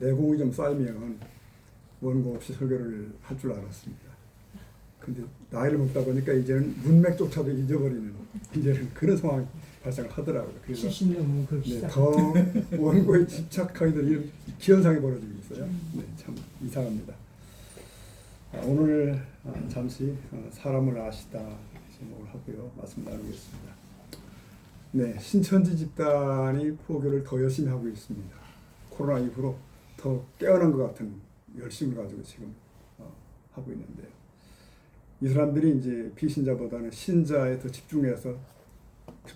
내공이 좀 쌓이면 원고 없이 설교를 할 줄 알았습니다. 근데 나이를 먹다 보니까 이제는 문맥조차도 잊어버리는 이제는 그런 상황이 발생을 하더라고요. 그래서 70년 뭐 그럽시다. 더 원고에 집착하게 되는 이런 기현상이 벌어지고 있어요. 네, 참 이상합니다. 오늘 잠시 사람을 아시다 제목을 하고요. 말씀 나누겠습니다. 네, 신천지 집단이 포교를 더 열심히 하고 있습니다. 코로나 이후로 더 깨어난 것 같은 열심을 가지고 지금 하고 있는데요. 이 사람들이 이제 비신자보다는 신자에 더 집중해서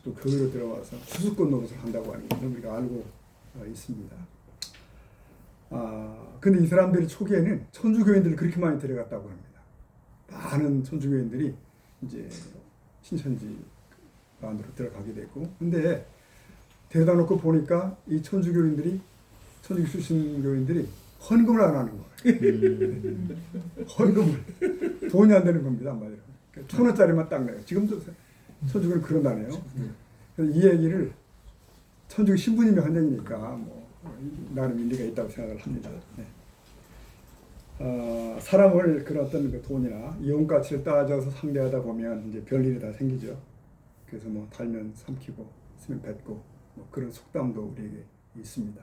또 교회로 들어와서 수수권 노릇을 한다고 하는 걸 우리가 알고 있습니다. 근데 이 사람들이 초기에는 천주교인들을 그렇게 많이 데려갔다고 합니다. 많은 천주교인들이 이제 신천지 안으로 들어가게 됐고, 근데 데려다 놓고 보니까 이 천주교 출신 교인들이 헌금을 안 하는 거예요. 헌금을. 돈이 안 되는 겁니다, 한마디로. 1,000원짜리만 딱 내요. 지금도 천주교는 그런다네요. 그래서 이 얘기를 천주교 신부님이 한 얘기니까 뭐 나름 일리가 있다고 생각을 합니다. 네. 사람을 그런 어떤 그 돈이나 이용 가치를 따져서 상대하다 보면 이제 별일이 다 생기죠. 그래서 뭐 달면 삼키고 쓰면 뱉고 뭐 그런 속담도 우리에게 있습니다.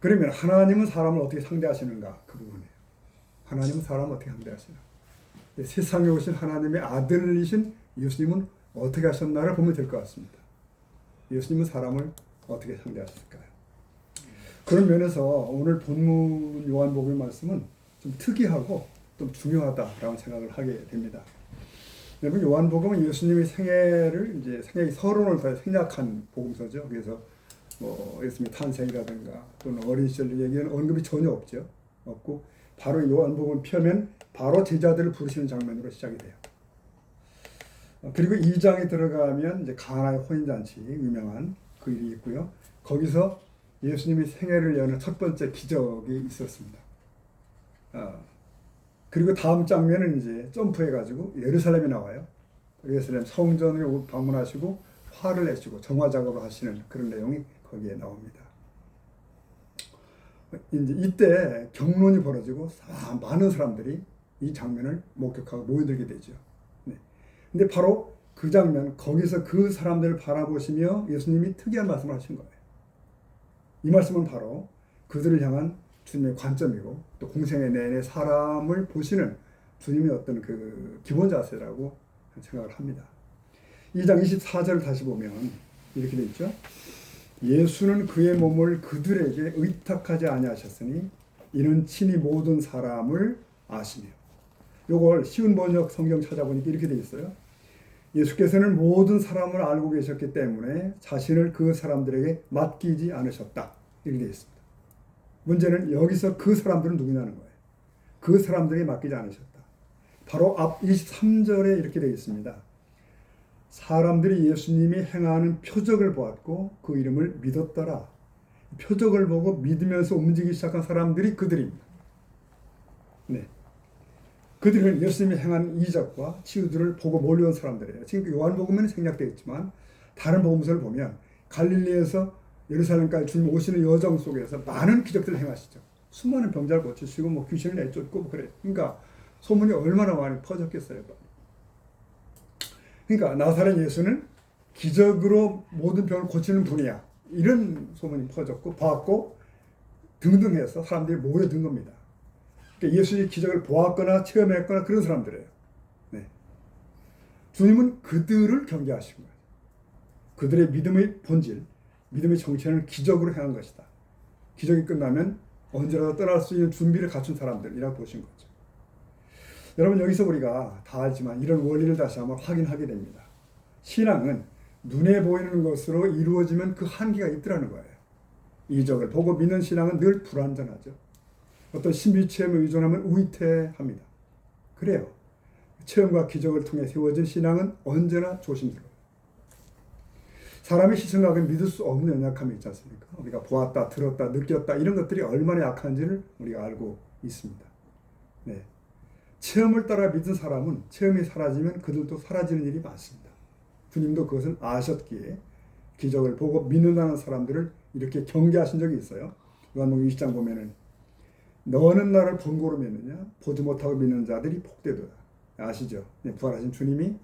그러면 하나님은 사람을 어떻게 상대하시는가 그 부분이에요. 하나님은 사람을 어떻게 상대하시나. 세상에 오신 하나님의 아들이신 예수님은 어떻게 하셨나를 보면 될 것 같습니다. 예수님은 사람을 어떻게 상대하셨을까요? 그런 면에서 오늘 본문 요한복음 말씀은 좀 특이하고 좀 중요하다라고 생각을 하게 됩니다. 여러분, 요한복음은 예수님의 생애를 이제 생애 서론을 다 생략한 복음서죠. 그래서 뭐 예수님의 탄생이라든가 또는 어린 시절 얘기는 언급이 전혀 없죠. 없고 바로 요한복음 펴면 바로 제자들을 부르시는 장면으로 시작이 돼요. 그리고 2장에 들어가면 이제 가나의 혼인잔치 유명한 그 일이 있고요. 거기서 예수님이 생애를 여는 첫 번째 기적이 있었습니다. 그리고 다음 장면은 이제 점프해가지고 예루살렘에 나와요. 예루살렘 성전을 방문하시고 화를 내시고 정화 작업을 하시는 그런 내용이 거기에 나옵니다. 이제 이때 경론이 벌어지고 많은 사람들이 이 장면을 목격하고 모여들게 되죠. 네. 근데 바로 그 장면, 거기서 그 사람들을 바라보시며 예수님이 특이한 말씀을 하신 거예요. 이 말씀은 바로 그들을 향한 주님의 관점이고 또 공생의 내내 사람을 보시는 주님의 어떤 그 기본 자세라고 생각을 합니다. 2장 24절을 다시 보면 이렇게 되어 있죠. 예수는 그의 몸을 그들에게 의탁하지 아니하셨으니 이는 친히 모든 사람을 아시며. 요걸 쉬운 번역 성경 찾아보니까 이렇게 되어 있어요. 예수께서는 모든 사람을 알고 계셨기 때문에 자신을 그 사람들에게 맡기지 않으셨다. 이렇게 되어 있습니다. 문제는 여기서 그 사람들은 누구냐는 거예요. 그 사람들에게 맡기지 않으셨다. 바로 앞 23절에 이렇게 되어 있습니다. 사람들이 예수님이 행하는 표적을 보았고 그 이름을 믿었더라. 표적을 보고 믿으면서 움직이기 시작한 사람들이 그들입니다. 네. 그들은 예수님이 행한 이적과 치유들을 보고 몰려온 사람들이에요. 지금 요한복음에는 생략되어 있지만 다른 복음서를 보면 갈릴리에서 예루살렘까지 주님 오시는 여정 속에서 많은 기적들을 행하시죠. 수많은 병자를 고치시고 뭐 귀신을 내쫓고 뭐 그래요. 그러니까 소문이 얼마나 많이 퍼졌겠어요. 그러니까 나사렛 예수는 기적으로 모든 병을 고치는 분이야. 이런 소문이 퍼졌고 봤고 등등해서 사람들이 모여든 겁니다. 그러니까 예수의 기적을 보았거나 체험했거나 그런 사람들이에요. 네. 주님은 그들을 경계하신 거예요. 그들의 믿음의 본질, 믿음의 정체는 기적으로 행한 것이다. 기적이 끝나면 언제라도 떠날 수 있는 준비를 갖춘 사람들이라고 보신 거죠. 여러분, 여기서 우리가 다 알지만 이런 원리를 다시 한번 확인하게 됩니다. 신앙은 눈에 보이는 것으로 이루어지면 그 한계가 있더라는 거예요. 이적을 보고 믿는 신앙은 늘 불완전하죠. 어떤 신비 체험에 의존하면 위태합니다. 그래요. 체험과 기적을 통해 세워진 신앙은 언제나 조심스러워요. 사람의 시선각은 믿을 수 없는 연약함이 있지 않습니까? 우리가 보았다, 들었다, 느꼈다 이런 것들이 얼마나 약한지를 우리가 알고 있습니다. 네. 체험을 따라 믿은 사람은 체험이 사라지면 그들도 사라지는 일이 많습니다. 주님도 그것을 아셨기에 기적을 보고 믿는다는 사람들을 이렇게 경계하신 적이 있어요. 요한복음 20장 보면은 너는 나를 본고로 믿느냐? 보지 못하고 믿는 자들이 복되도다. 아시죠? 네, 부활하신 주님이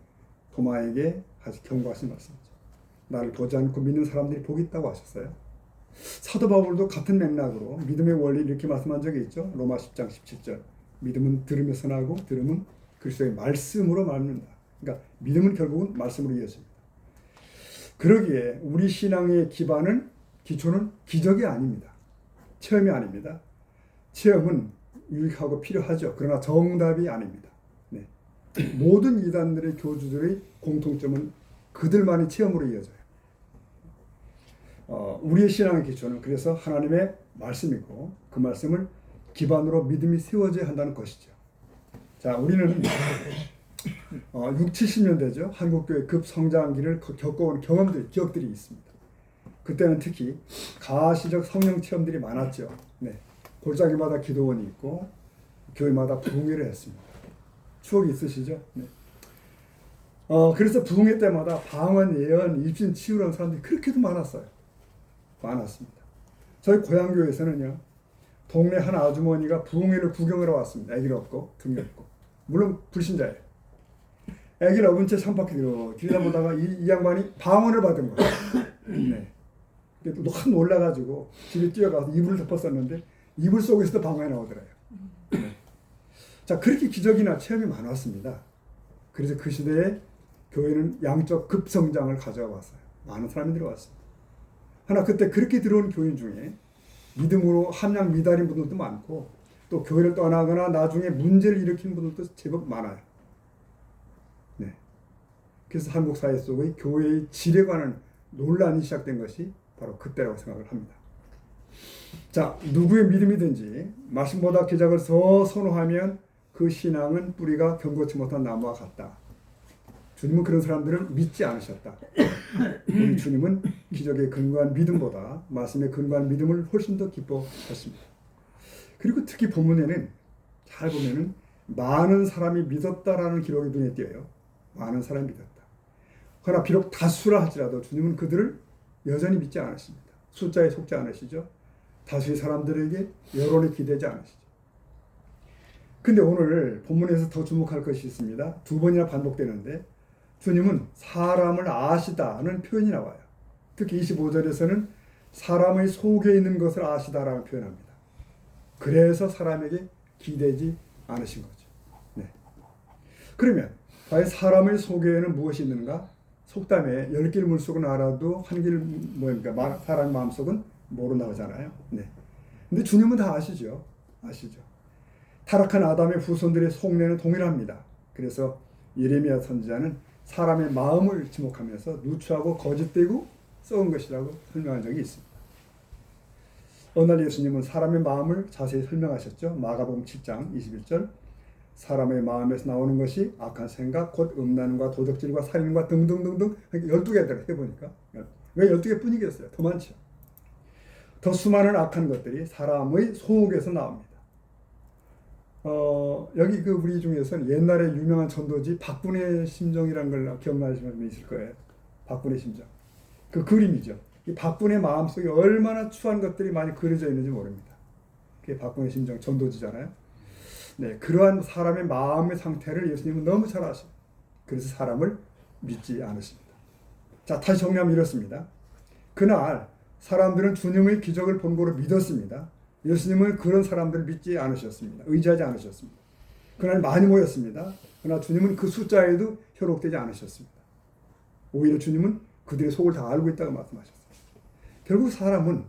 도마에게 경고하신 말씀이죠. 나를 보지 않고 믿는 사람들이 복이 있다고 하셨어요. 사도 바울도 같은 맥락으로 믿음의 원리 이렇게 말씀한 적이 있죠. 로마 10장 17절. 믿음은 들으면서 나고 들음은 그리스도의 말씀으로 말는다. 그러니까 믿음은 결국은 말씀으로 이어집니다. 그러기에 우리 신앙의 기초는 기적이 아닙니다. 체험이 아닙니다. 체험은 유익하고 필요하죠. 그러나 정답이 아닙니다. 네. 모든 이단들의 교주들의 공통점은 그들만의 체험으로 이어져요. 우리의 신앙의 기초는 그래서 하나님의 말씀이고 그 말씀을 기반으로 믿음이 세워져야 한다는 것이죠. 자, 우리는 6, 70년대죠. 한국교회 급성장기를 겪어온 기억들이 있습니다. 그때는 특히 가시적 성령 체험들이 많았죠. 네. 골짜기마다 기도원이 있고 교회마다 부흥회를 했습니다. 추억이 있으시죠? 네. 그래서 부흥회 때마다 방언, 예언, 입신, 치유라는 사람들이 그렇게도 많았습니다. 저희 고향교회에서는요, 동네 한 아주머니가 부흥회를 구경하러 왔습니다. 아기를 업고 등에 업고. 물론 불신자예요. 아기를 업은 채 산바퀴 들여다보다가 이 양반이 방언을 받은 거예요. 네. 확 놀라가지고 집에 뛰어가서 이불을 덮었었는데 이불 속에서도 방언이 나오더래요. 네. 자, 그렇게 기적이나 체험이 많았습니다. 그래서 그 시대에 교회는 양적 급성장을 가져와 왔어요. 많은 사람이 들어왔습니다. 하나 그때 그렇게 들어온 교인 중에 믿음으로 함량 미달인 분들도 많고 또 교회를 떠나거나 나중에 문제를 일으킨 분들도 제법 많아요. 네. 그래서 한국 사회 속의 교회의 질에 관한 논란이 시작된 것이 바로 그때라고 생각을 합니다. 자, 누구의 믿음이든지 말씀보다 기적을 더 선호하면 그 신앙은 뿌리가 견고치 못한 나무와 같다. 주님은 그런 사람들을 믿지 않으셨다. 우리 주님은 기적에 근거한 믿음보다 말씀에 근거한 믿음을 훨씬 더 기뻐하십니다. 그리고 특히 본문에는 잘 보면은 많은 사람이 믿었다라는 기록이 눈에 띄어요. 많은 사람이 믿었다. 그러나 비록 다수라 할지라도 주님은 그들을 여전히 믿지 않으십니다. 숫자에 속지 않으시죠. 다수의 사람들에게 여론에 기대지 않으시죠. 근데 오늘 본문에서 더 주목할 것이 있습니다. 2번이나 반복되는데 주님은 사람을 아시다는 표현이 나와요. 특히 25절에서는 사람의 속에 있는 것을 아시다라는 표현합니다. 그래서 사람에게 기대지 않으신 거죠. 네. 그러면 과연 사람의 속에는 무엇이 있는가? 속담에 10길 물속은 알아도 한 길 뭐니까 사람 마음속은 모른다고 하잖아요. 네. 근데 주님은 다 아시죠. 타락한 아담의 후손들의 속내는 동일합니다. 그래서 예레미야 선지자는 사람의 마음을 지목하면서 누추하고 거짓되고 썩은 것이라고 설명한 적이 있습니다. 어느 날 예수님은 사람의 마음을 자세히 설명하셨죠. 마가복음 7장 21절 사람의 마음에서 나오는 것이 악한 생각, 곧 음란과 도적질과 살인과 등등등등 12개들 해보니까 왜 12개 뿐이겠어요? 더 많죠. 더 수많은 악한 것들이 사람의 속에서 나옵니다. 여기 우리 중에서는 옛날에 유명한 전도지 박분의 심정이라는 걸 기억나시는 분 있을 거예요. 박분의 심정. 그 그림이죠. 이 박분의 마음속에 얼마나 추한 것들이 많이 그려져 있는지 모릅니다. 그게 박분의 심정 전도지잖아요. 네, 그러한 사람의 마음의 상태를 예수님은 너무 잘 아십니다. 그래서 사람을 믿지 않으십니다. 자, 다시 정리하면 이렇습니다. 그날 사람들은 주님의 기적을 본고로 믿었습니다. 예수님은 그런 사람들을 믿지 않으셨습니다. 의지하지 않으셨습니다. 그날 많이 모였습니다. 그러나 주님은 그 숫자에도 현혹되지 않으셨습니다. 오히려 주님은 그들의 속을 다 알고 있다고 말씀하셨어요. 결국 사람은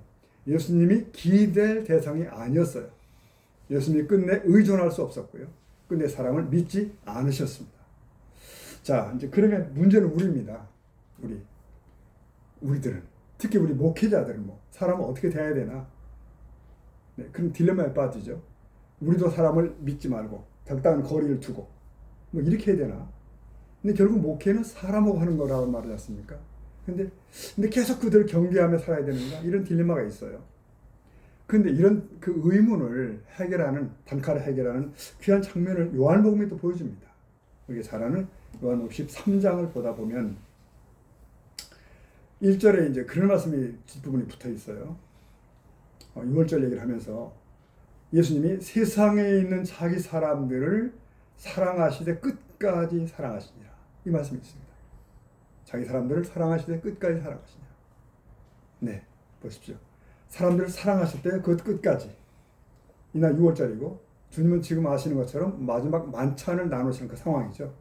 예수님이 기댈 대상이 아니었어요. 예수님이 끝내 의존할 수 없었고요. 끝내 사람을 믿지 않으셨습니다. 자, 이제 그러면 문제는 우리입니다. 우리들은 특히 우리 목회자들은 사람은 어떻게 대해야 되나? 네, 그런 딜레마에 빠지죠. 우리도 사람을 믿지 말고 적당한 거리를 두고 이렇게 해야 되나? 근데 결국 목회는 사람하고 하는 거라고 말하지 않습니까? 근데 계속 그들을 경계하며 살아야 되는가? 이런 딜레마가 있어요. 근데 이런 그 의문을 단칼에 해결하는 귀한 장면을 요한복음이 또 보여줍니다. 여기 잘 아는 요한복음 13장을 보다 보면 1절에 이제 그런 말씀이 뒷부분이 붙어 있어요. 6월절 얘기를 하면서 예수님이 세상에 있는 자기 사람들을 사랑하시되 끝까지 사랑하시니라. 이 말씀이 있습니다. 자기 사람들을 사랑하시되 끝까지 사랑하시니라. 네, 보십시오. 사람들을 사랑하실 때 그 끝까지. 이날 6월절이고 주님은 지금 아시는 것처럼 마지막 만찬을 나누시는 그 상황이죠.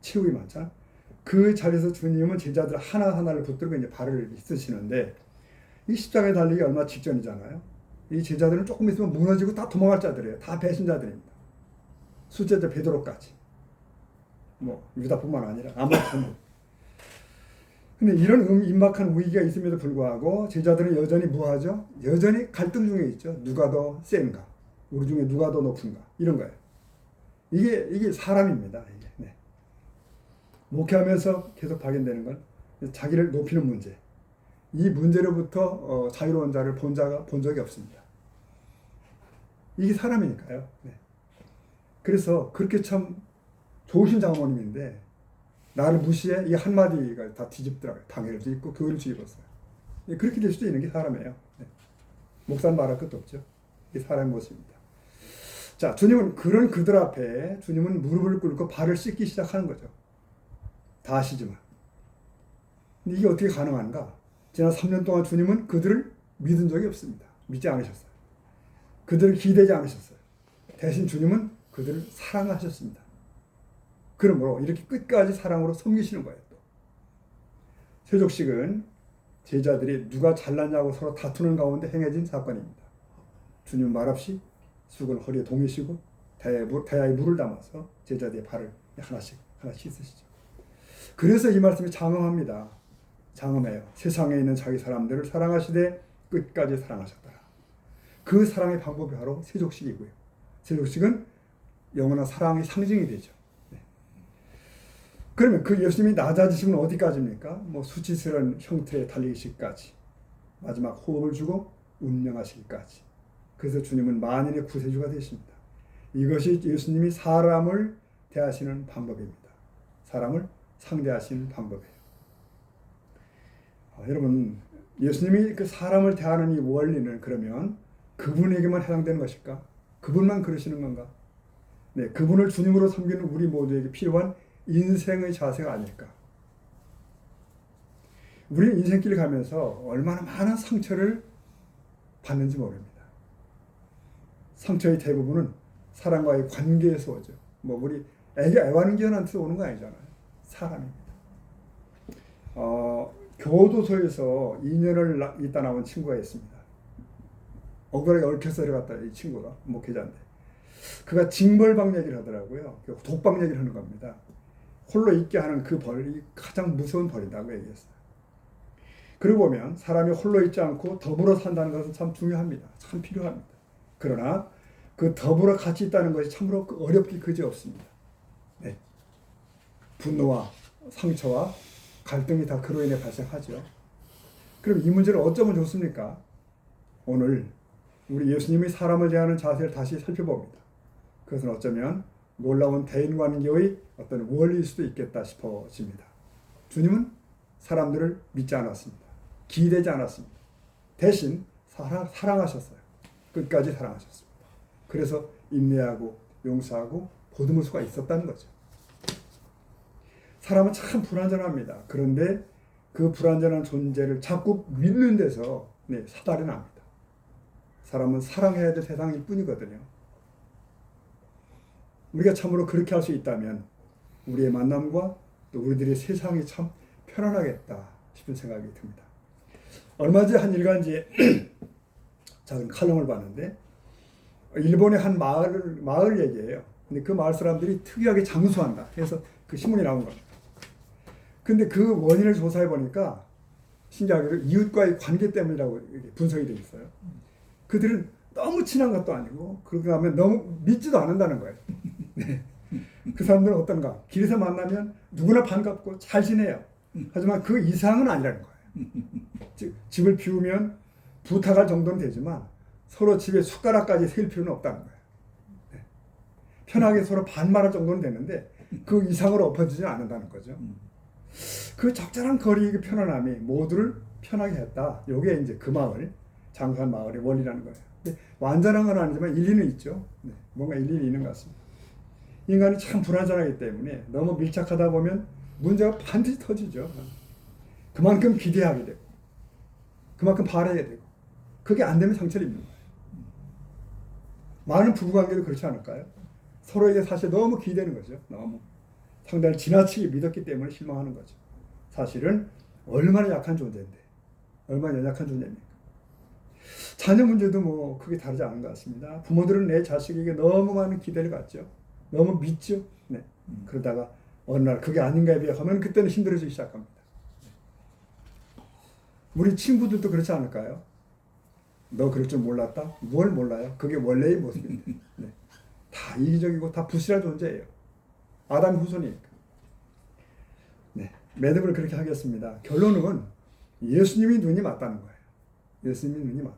최후의 만찬. 그 자리에서 주님은 제자들 하나하나를 붙들고 이제 발을 쓰시는데 이 십자가에 달리기 얼마 직전이잖아요. 이 제자들은 조금 있으면 무너지고 다 도망갈 자들이에요. 다 배신자들입니다. 수제자 베드로까지. 유다뿐만 아니라 아무나 전부. 근데 이런 임박한 위기가 있음에도 불구하고 제자들은 여전히 뭐하죠? 여전히 갈등 중에 있죠. 누가 더 센가? 우리 중에 누가 더 높은가? 이런 거예요. 이게 사람입니다. 이게. 네. 목회하면서 계속 발견되는 건 자기를 높이는 문제. 이 문제로부터 자유로운 자를 본 적이 없습니다. 이게 사람이니까요. 네. 그래서 그렇게 참 좋으신 장모님인데 나를 무시해? 이 한마디가 다 뒤집더라고요. 방해를 뒤집고 교회를 뒤집었어요. 그렇게 될 수도 있는 게 사람이에요. 네. 목사는 말할 것도 없죠. 이게 사람의 모습입니다. 자, 주님은 그런 그들 앞에 주님은 무릎을 꿇고 발을 씻기 시작하는 거죠. 다 아시지만. 근데 이게 어떻게 가능한가? 지난 3년 동안 주님은 그들을 믿은 적이 없습니다. 믿지 않으셨어요. 그들을 기대지 않으셨어요. 대신 주님은 그들을 사랑하셨습니다. 그러므로 이렇게 끝까지 사랑으로 섬기시는 거예요. 또. 세족식은 제자들이 누가 잘났냐고 서로 다투는 가운데 행해진 사건입니다. 주님 말없이 쑥은 허리에 동이시고 대야에 물을 담아서 제자들의 발을 하나씩 씻으시죠. 그래서 이 말씀이 장엄합니다. 장엄해요. 세상에 있는 자기 사람들을 사랑하시되 끝까지 사랑하셨더라. 그 사랑의 방법이 바로 세족식이고요. 세족식은 영원한 사랑의 상징이 되죠. 네. 그러면 그 예수님이 낮아지시면 어디까지입니까? 수치스러운 형태의 달리기식까지 마지막 호흡을 주고 운명하시기까지. 그래서 주님은 만인의 구세주가 되십니다. 이것이 예수님이 사람을 대하시는 방법입니다. 사람을 상대하시는 방법이에요. 여러분, 예수님이 그 사람을 대하는 이 원리는 그러면 그분에게만 해당되는 것일까? 그분만 그러시는 건가? 네, 그분을 주님으로 섬기는 우리 모두에게 필요한 인생의 자세가 아닐까? 우리는 인생길을 가면서 얼마나 많은 상처를 받는지 모릅니다. 상처의 대부분은 사람과의 관계에서 오죠. 우리 애완견한테 오는 거 아니잖아요. 사람입니다. 교도소에서 2년을 있다 나온 친구가 있습니다. 억울하게 얽혀서 들어갔다, 이 친구가 목회자인데. 그가 징벌방 얘기를 하더라고요. 독방 얘기를 하는 겁니다. 홀로 있게 하는 그 벌이 가장 무서운 벌이라고 얘기했어요. 그러고 보면 사람이 홀로 있지 않고 더불어 산다는 것은 참 중요합니다. 참 필요합니다. 그러나 그 더불어 같이 있다는 것이 참으로 어렵기 그지없습니다. 네. 분노와 상처와 갈등이 다 그로 인해 발생하죠. 그럼 이 문제를 어쩌면 좋습니까? 오늘 우리 예수님이 사람을 대하는 자세를 다시 살펴봅니다. 그것은 어쩌면 놀라운 대인관계의 어떤 원리일 수도 있겠다 싶어집니다. 주님은 사람들을 믿지 않았습니다. 기대지 않았습니다. 대신 사랑하셨어요. 끝까지 사랑하셨습니다. 그래서 인내하고 용서하고 보듬을 수가 있었다는 거죠. 사람은 참 불완전합니다. 그런데 그 불완전한 존재를 자꾸 믿는 데서 사달이 납니다. 사람은 사랑해야 될 세상일 뿐이거든요. 우리가 참으로 그렇게 할 수 있다면 우리의 만남과 또 우리들의 세상이 참 편안하겠다 싶은 생각이 듭니다. 얼마 전에 한 일간지에 작은 칼럼을 봤는데 일본의 한 마을 얘기예요. 근데 그 마을 사람들이 특이하게 장수한다 해서 그 신문이 나온 겁니다. 근데 그 원인을 조사해 보니까 신기하게도 이웃과의 관계 때문이라고 분석이 되어 있어요. 그들은 너무 친한 것도 아니고 그러고 하면 너무 믿지도 않는다는 거예요. 네. 그 사람들은 어떤가? 길에서 만나면 누구나 반갑고 잘 지내요. 하지만 그 이상은 아니라는 거예요. 즉 집을 비우면 부탁할 정도는 되지만 서로 집에 숟가락까지 세울 필요는 없다는 거예요. 네. 편하게 서로 반말할 정도는 되는데 그 이상으로 엎어지지 않는다는 거죠. 그 적절한 거리의 편안함이 모두를 편하게 했다. 이게 이제 그 마을 장사한 마을의 원리라는 거예요. 근데 완전한 건 아니지만 일리는 있죠. 네, 뭔가 일리는 있는 것 같습니다. 인간이 참 불완전하기 때문에 너무 밀착하다 보면 문제가 반드시 터지죠. 그만큼 기대하게 되고 그만큼 바라게 되고 그게 안 되면 상처를 입는 거예요. 많은 부부관계도 그렇지 않을까요? 서로에게 사실 너무 기대는 거죠. 너무 상대를 지나치게 믿었기 때문에 실망하는 거죠. 사실은 얼마나 약한 존재인데 얼마나 연약한 존재입니까? 자녀 문제도 뭐 크게 다르지 않은 것 같습니다. 부모들은 내 자식에게 너무 많은 기대를 갖죠. 너무 믿죠. 네. 그러다가 어느 날 그게 아닌가에 비하면 그때는 힘들어지기 시작합니다. 우리 친구들도 그렇지 않을까요? 너 그럴 줄 몰랐다? 뭘 몰라요? 그게 원래의 모습입니다. 네. 다 이기적이고 다 부실한 존재예요. 아담 후손이니까. 네. 매듭을 그렇게 하겠습니다. 결론은 예수님이 눈이 맞다는 거예요. 예수님이 눈이 맞다.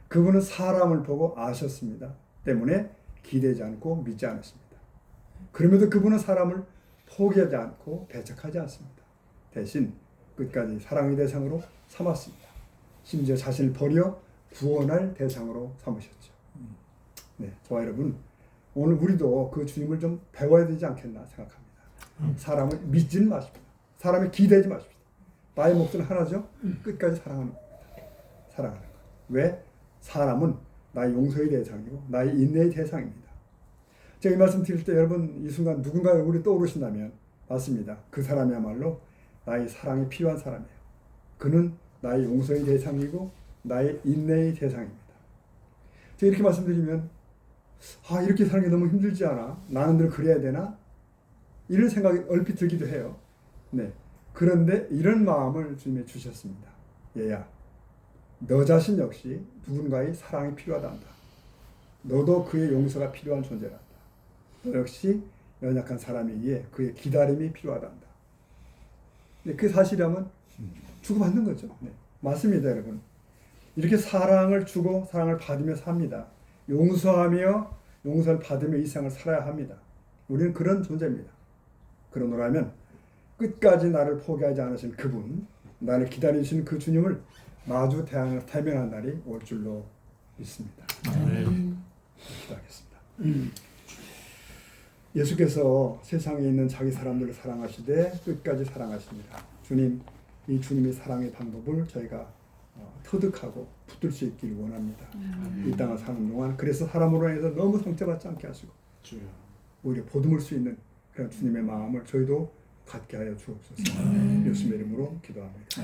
그분은 사람을 보고 아셨습니다. 때문에 기대지 않고 믿지 않았습니다. 그럼에도 그분은 사람을 포기하지 않고 배척하지 않습니다. 대신 끝까지 사랑의 대상으로 삼았습니다. 심지어 자신을 버려 구원할 대상으로 삼으셨죠. 네, 저와 여러분, 오늘 우리도 그 주님을 좀 배워야 되지 않겠나 생각합니다. 사람을 믿지는 마십시오. 사람에 기대지 마십시오. 나의 목표는 하나죠. 끝까지 사랑하는 겁니다. 사랑하는 것. 왜? 사람은 나의 용서의 대상이고 나의 인내의 대상입니다. 제가 이 말씀 드릴 때 여러분 이 순간 누군가 얼굴이 떠오르신다면 맞습니다. 그 사람이야말로 나의 사랑이 필요한 사람이에요. 그는 나의 용서의 대상이고 나의 인내의 대상입니다. 제가 이렇게 말씀드리면 이렇게 사는 게 너무 힘들지 않아? 나는 늘 그래야 되나? 이런 생각이 얼핏 들기도 해요. 네. 그런데 이런 마음을 주님이 주셨습니다. 얘야, 너 자신 역시 누군가의 사랑이 필요하다 한다. 너도 그의 용서가 필요한 존재란다. 너 역시 연약한 사람이기에 그의 기다림이 필요하다 한다. 네, 그 사실이라면 주고받는 거죠. 네. 맞습니다, 여러분. 이렇게 사랑을 주고 사랑을 받으며 삽니다. 용서하며 용서를 받으며 이 세상을 살아야 합니다. 우리는 그런 존재입니다. 그러노라면 끝까지 나를 포기하지 않으신 그분, 나를 기다리시는 그 주님을 마주 대면한 날이 올 줄로 믿습니다. 기도하겠습니다. 예수께서 세상에 있는 자기 사람들을 사랑하시되 끝까지 사랑하십니다. 주님, 이 주님의 사랑의 방법을 저희가 터득하고 붙들 수 있기를 원합니다. 이 땅을 사는 동안 그래서 사람으로 해서 너무 상처받지 않게 하시고 오히려 보듬을 수 있는 그런 주님의 마음을 저희도 갖게 하여 주옵소서. 예수님의 이름으로 기도합니다.